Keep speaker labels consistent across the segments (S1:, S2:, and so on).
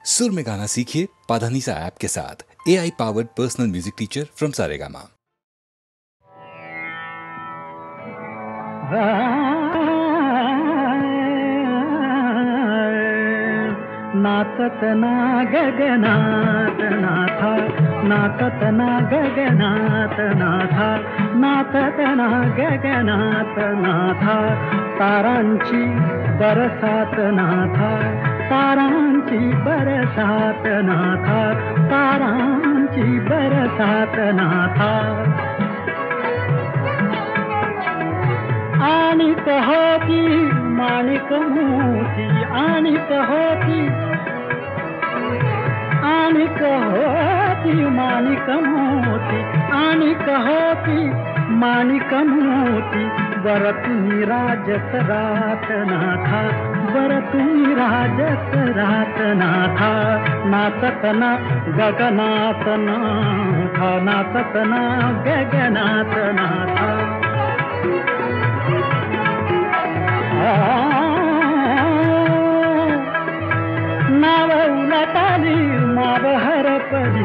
S1: सुर में गाना सीखिए पाधानीसा ऐप के साथ। AI powered personal music teacher from Saregama.
S2: नाचत ना गगनात नाथा, नाचत ना गगनात नाथा, नाचत ना गगनात नाथा, तारांची बरसात नाथा, तारांची बरसात नाथा, तारांची बरसात नाथा। आणिक होती माणिक मोती, आणिक होती, आणिक होती माणिक मोती, आणिक होती माणिक मोती, वर तुम्ही राजत रात नाथा, वर तुम्ही राजत रात नाथा, नाचत ना गगनात नाथा, नाचत ना गगनात नाथा। नाव उलटली माव हरपली,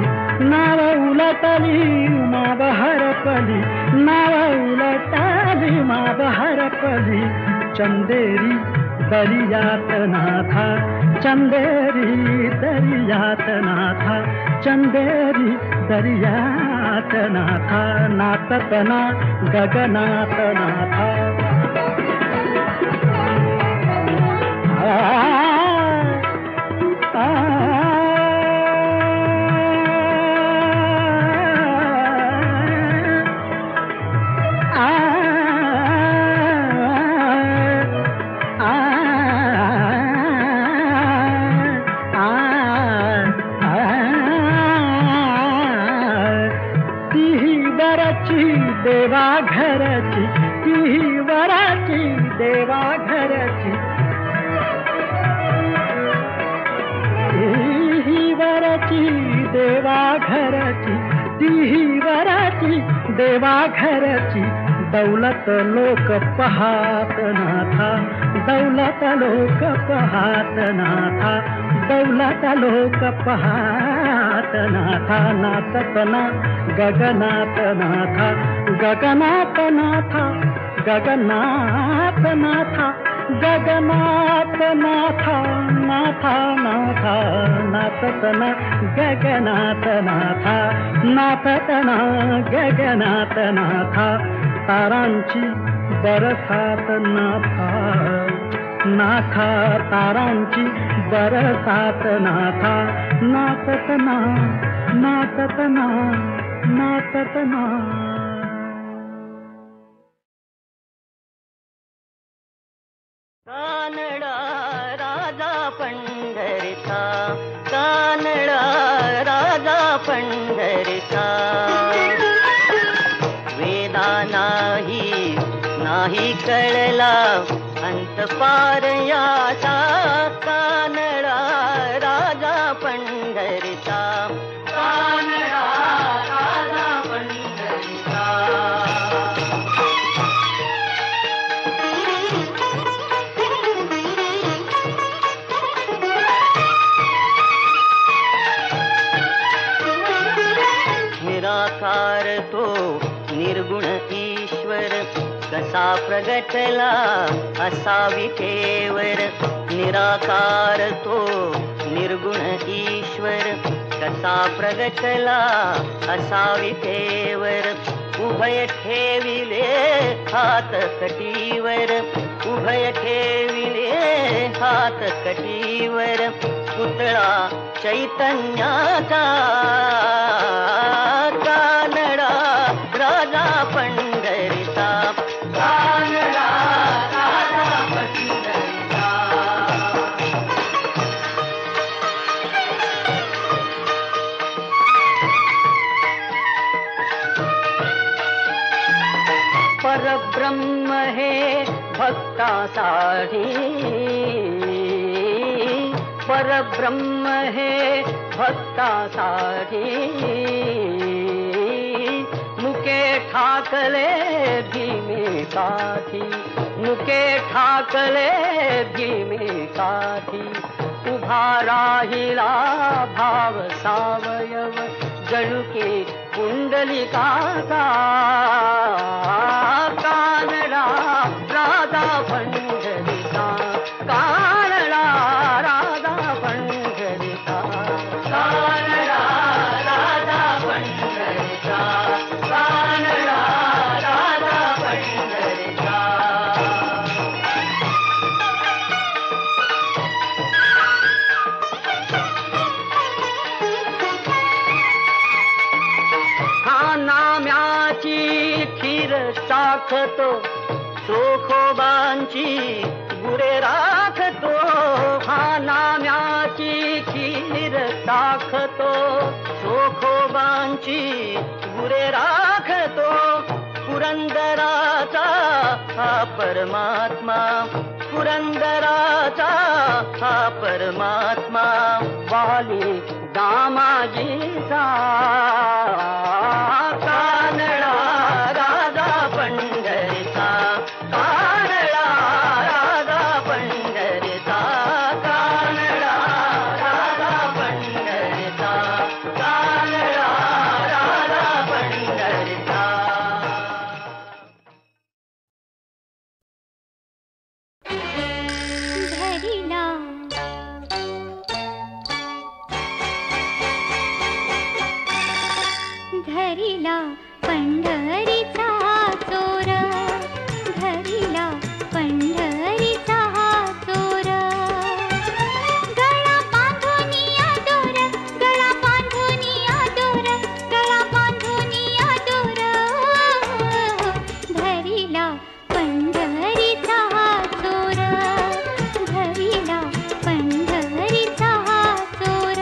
S2: नाव उलटली माव हरपली, नाव उलटली माव हरपली, चंदेरी दरियात नाथा, चंदेरी दरियात नाथा, चंदेरी दरियात नाथा, नाचत ना गगनात नाथा। देवा घरची, ती वराची देवा घरची, ती वराची देवा घरची, ती वराची देवा घरची, दौलत लोक पहात नाथा, दौलत लोक पहात नाथा, दौलत लोक पहात नाथा, नाचत ना गगनात नाथा, गगनात नाथा, गगनात नाथा, गगनात नाथा, नाथा नाथा, नाचत ना गगनात नाथा, नाचत ना गगनात नाथा, तारांची बरसात नाथा, नाथा तारांची बरसात नाथा, नाचत ना, नाचत ना, नाचत ना।
S3: कानडा राजा पंढरीचा, कानडा राजा पंढरीचा, वेदा नाही नाही कळला अंत पार याचा, कानडा राजा पंढरीचा, कानडा राजा पंढरीचा। निराकार तो निर्गुण ईश्वर, कसा प्रगटला असा विठेवर, निराकार तो निर्गुण ईश्वर, कसा प्रगटला असा विठेवर, उभय ठेविले हात कटीवर, उभय ठेविले हात कटीवर, पुतळा चैतन्याचा, कानडा राजा पंढरीचा, कानडा राजा पंढरीचा। परब्रह्म हे भक्तासाठी, परब्रह्म हे भक्तासाठी, मुके ठाकले भीमेसाठी, मुके ठाकले भीमेसाठी, उभा राहिला भाव सावयव जणुके कुंडलिकाचा कानडा राधा पंढरीचा कानडा राधा पंढरीचा कानडा राधा पंढरीचा कानडा राधा पंढरीचा नाम्याची खीर साखतो चोखोबांची गुरे राखतो हा नाम्याची खीर साखतो चोखोबांची गुरे राखतो पुरंदराचा हा परमात्मा पुरंदराचा हा परमात्मा वाली दामाजीचा कानडा राधा पंढरीचा कानडा राधा पंढरीचा कानडा राधा पंढरीचा कानडा राधा पंढरीचा
S4: धरिला पंढरीचा चोर धरिला पंढरीचा चोर गळा बांधुनिया दोर गळा बांधुनिया दोर गळा बांधुनिया दोर धरिला पंढरीचा चोर धरिला पंढरीचा चोर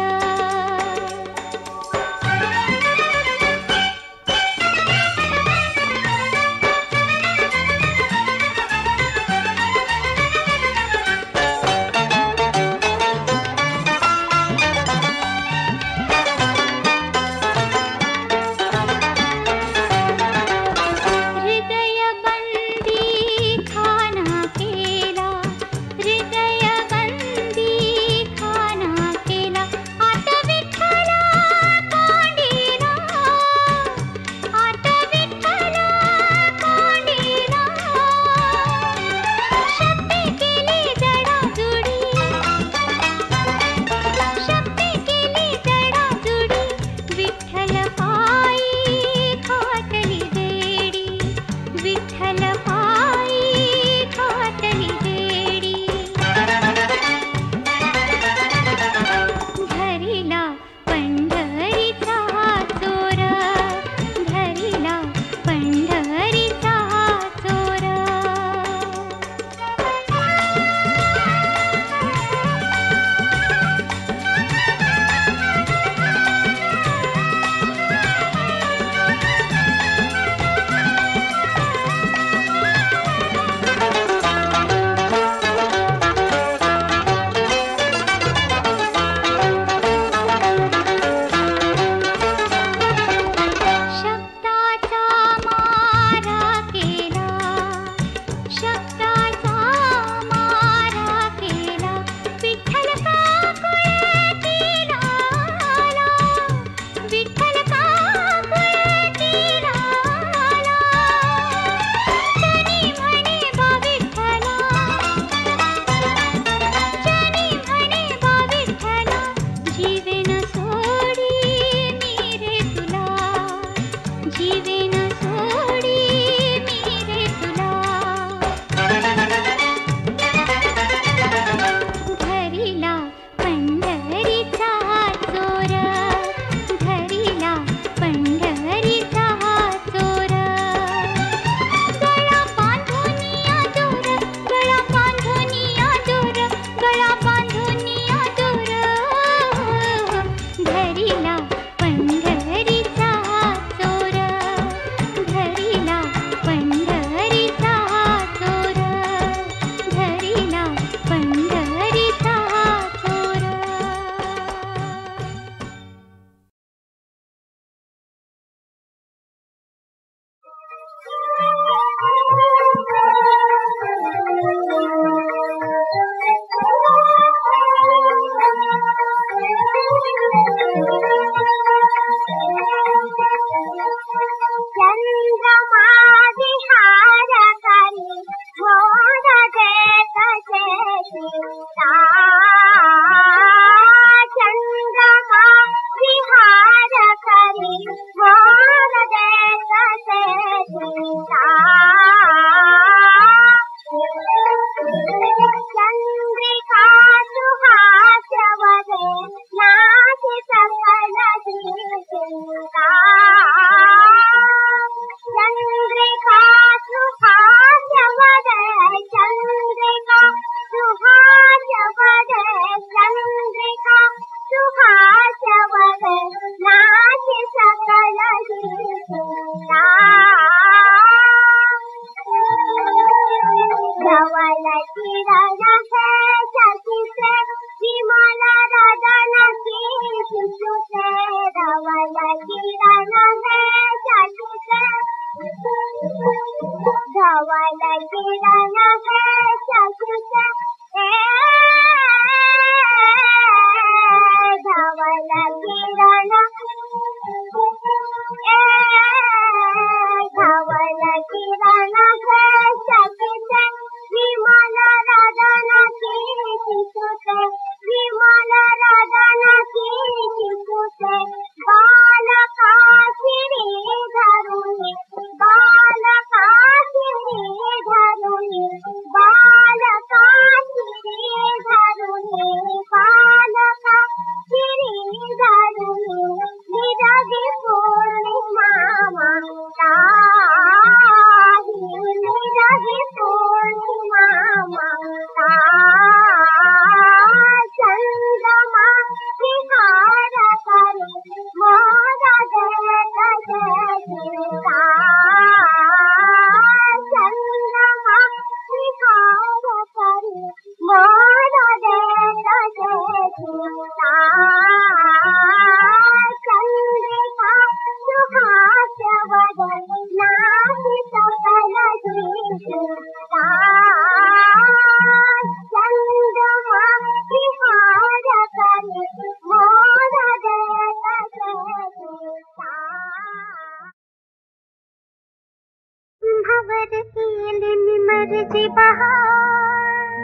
S4: मर्जी बहार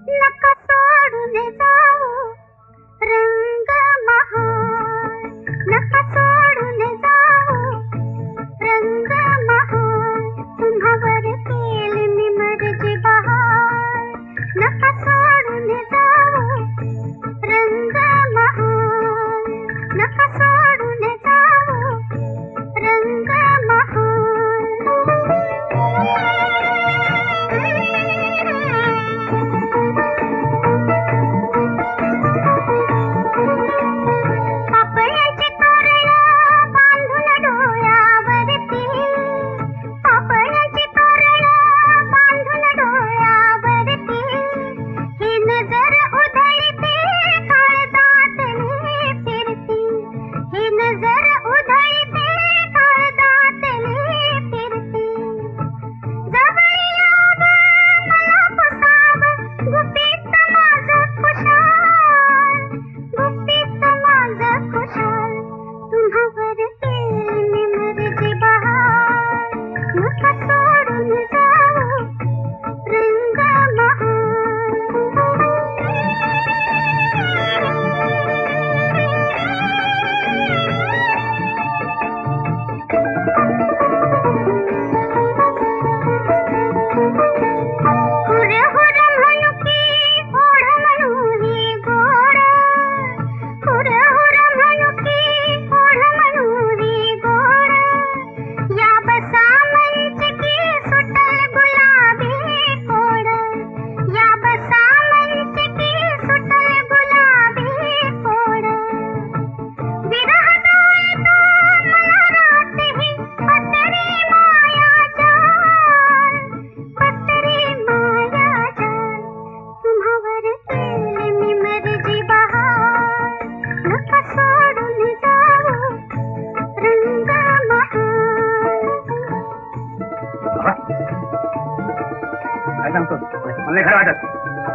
S4: नका सोडून जाऊ रंग महार नका सोडून जाऊ रंग महार तुम्हावर केली मी मर्जी बहार नका सोडून जाऊ रंग महार नका सोडून जाऊ रंग महार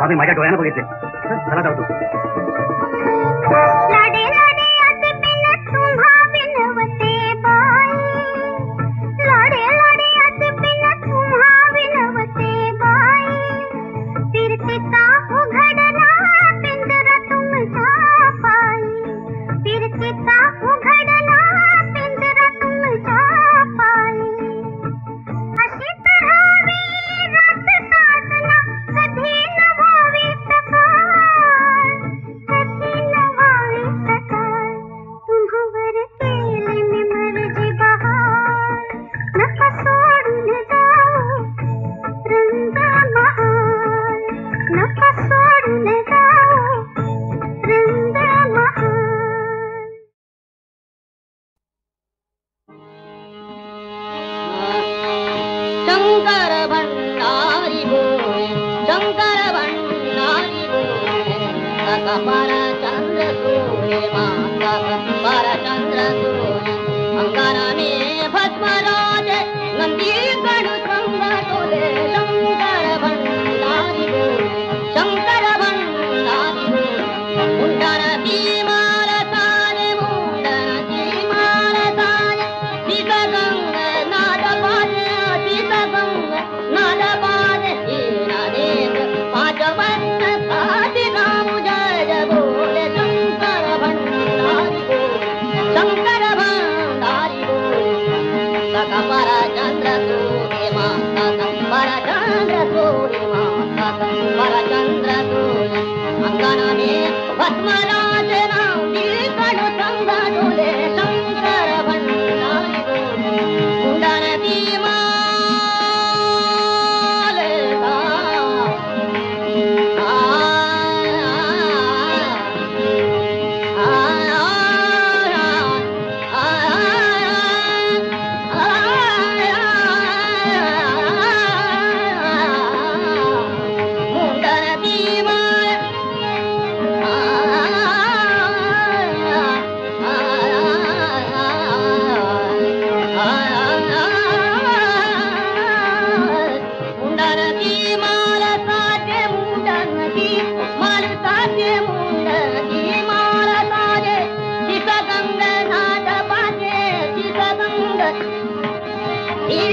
S5: आम्ही माझ्या डोळ्यानं बघितले. चला जाऊ.
S3: Chandra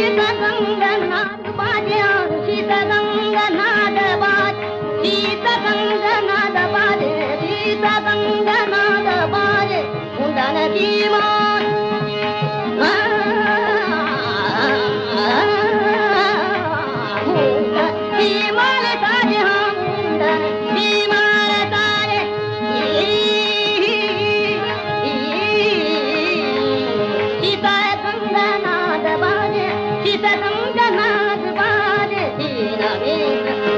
S3: शीतगंगनाद बाजे शीतगंगनाद बाजे शीतगंगनाद बाजे शीतगंगनाद बाजे मुंडन की मान हिमाल तारे हम मुंडन हिमाल तारे शीतगंगनाद बाजे शीतगंगनाद बाजे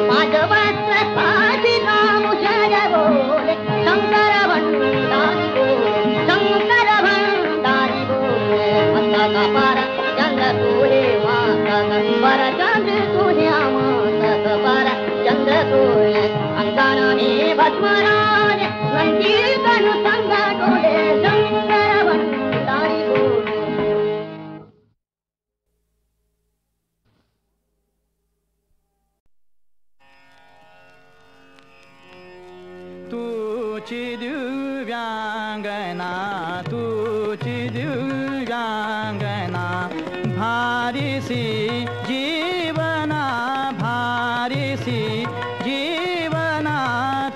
S3: माधवस्त्र पाठी नाम शर बोले शंकर भंडारी बोले शंकर भंडारी बोले माता का पर चंद्र तोरे माता का पर चंद्र तोरे माता का पर चंद्र तोरे अंगना में भस्मराज नंदी तनु संग डोले शंकर भंडारी बोले
S6: तुझी दिव्यांगना तुझी दिव्यांगना भारीसी जीवना भारीसी जीवना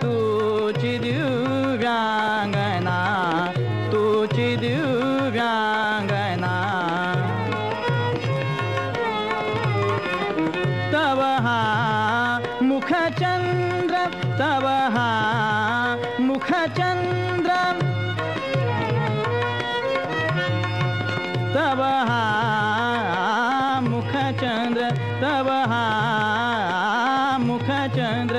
S6: तुझी दिव्यांगना तुझी दिव्यांगना तव हा मुखचंद्र तव हा मुखचंद्र तव हा मुखचंद्र तव हा मुखचंद्र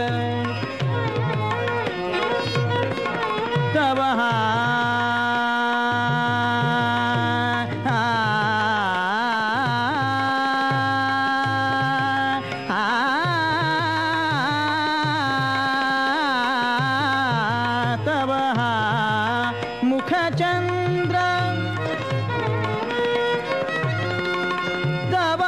S6: तव हा मुखचंद्र तव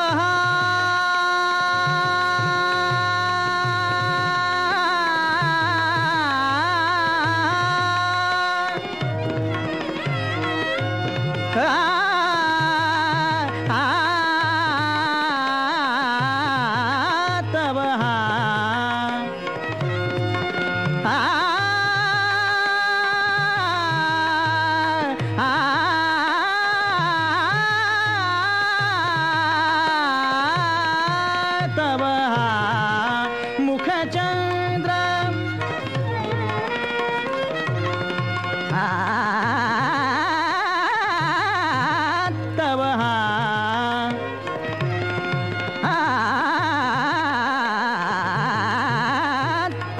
S6: तव मुखचंद्र तव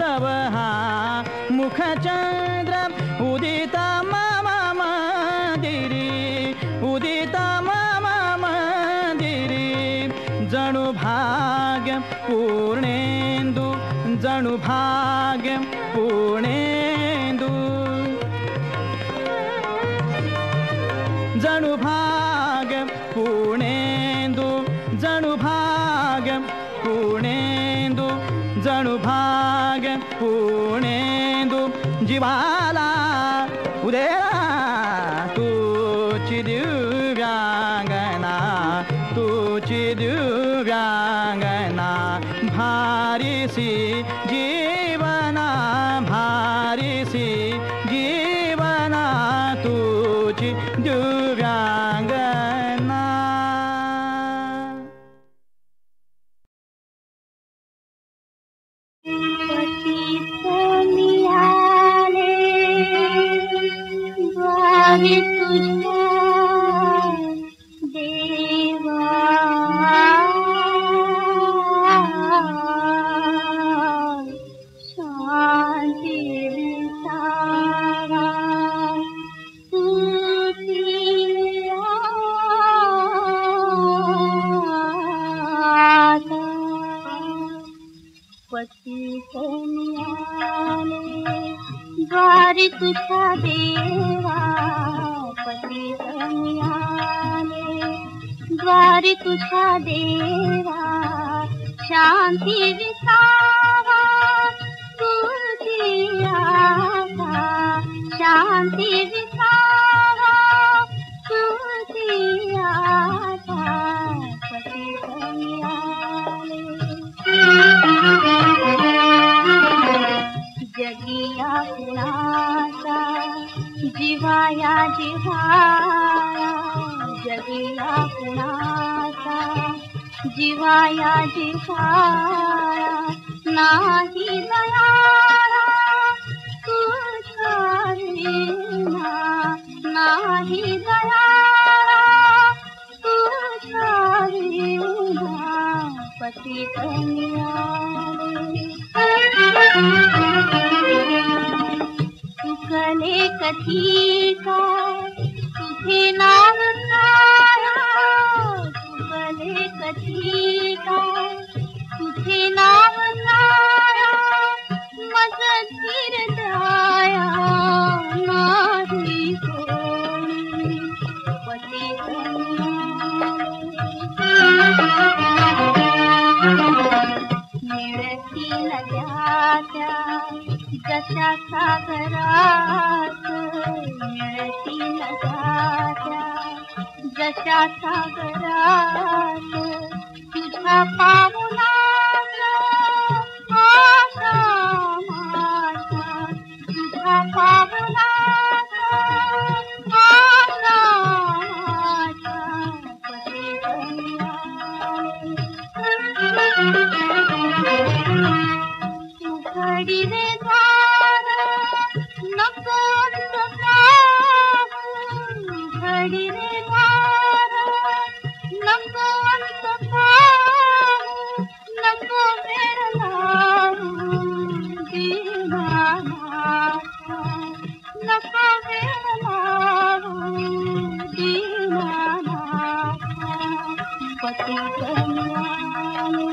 S6: तव मुखचंद्र उदित मम मंदिरी उदित मम मंदिरी जणु भाग्य पूर्णेन्दु जणु भाग्य पूर्णेन्दु जणु भाग्य पूर्णेन्दु जणु भाग्य पूर्णेन्दु जणु भाग्य पूर्णेन्दु जीवाला उदेला तुझी दिव्यांगना तुझी दिव्यांगना भारीसी जीवना भारीसी जीवना तुझी दिव्यांगना
S4: द्वारी तुझ्या देवा शांती विसावा पती कन्याने द्वारी तुझ्या देवा पती कन्याने द्वारी तुझ्या देवा शांती विसावा तुझी आशा शांती विसावा तुझी आशा पती जगिया कुणाचा जिवाया जिवाया जगिया कुणाचा जिवाया जिवाया नाही दयाळा तुझ्या विना नाही दयाळा तुझ्या विना पतित तुकले कधी काय तुझे नाव काय तुकले कधी काय तुझे नाव काय मज धीर दया नाही कोणी पतित मिळती नद्याच्या जशा सागरात मिळती नद्याच्या जशा सागरात तुझ्या पावलाचा आशा माझ्या तुझ्या पावलाचा आशा माझ्या घडी रे द्वार नको घडी रे द्वार नको नको वेळलारू दीनानाथ नको वेळलारू दीनानाथ पतित मिळाले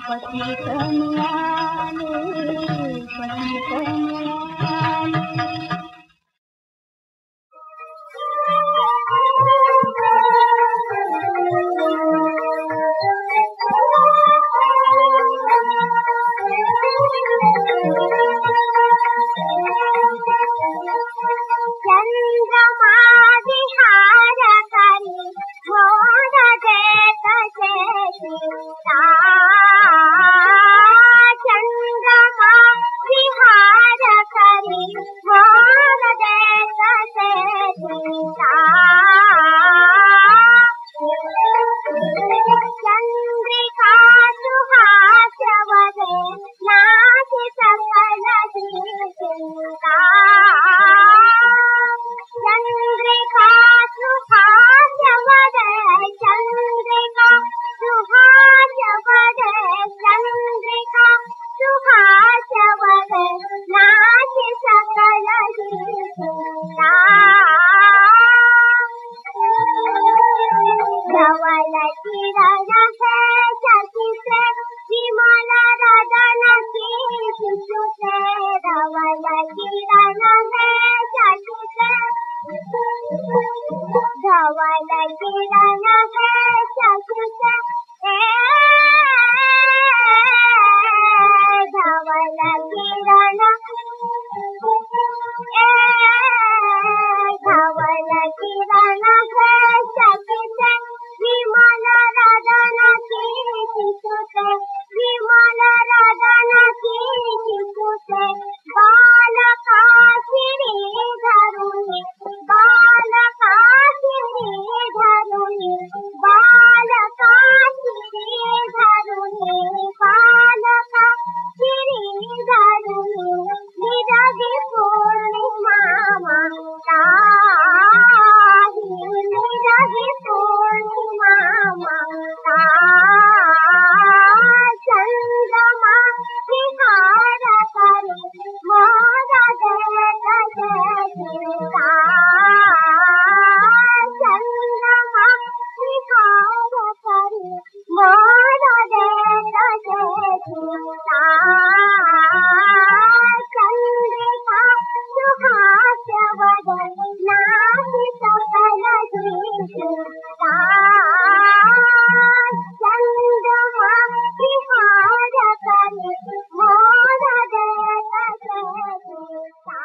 S4: पतित मिळाले पतित मिळाले
S3: चंद्रमा विहार करी मोर देत सीता चंद्रमा विहार करी मोर देत सीता चंद्रिका सुहास्य वदे नाचि सकल चिंता चंद्रिका सुहास्य वदे चंद्रिका सुहास्य वदे चंद्रिका सुहास्य वदे नाचि सकल चिंता धवल किरण है शशि से विमल रदन की शिशु से धवल किरण है शशि से धवल किरण है शशि से धवल किरण धवल किरण है शशि से विमल रदन की शिशु से विमल रदन की शिशु से बालका श्री धरुनि बालका श्री धरुनि बालका श्री धरुनि बालका श्री धरुनि निरवि पूर्णिमा मंगलाहि निरवि पूर्णिमा मंगलाहि चंद्रमा विहार करि मोर देत सीता चंद्रमा विहार करि मोर देत सीता चंद्रिका सुहास्य वदे नाचि सकल चिंता चंद्रमा विहार करि मोर देत सीता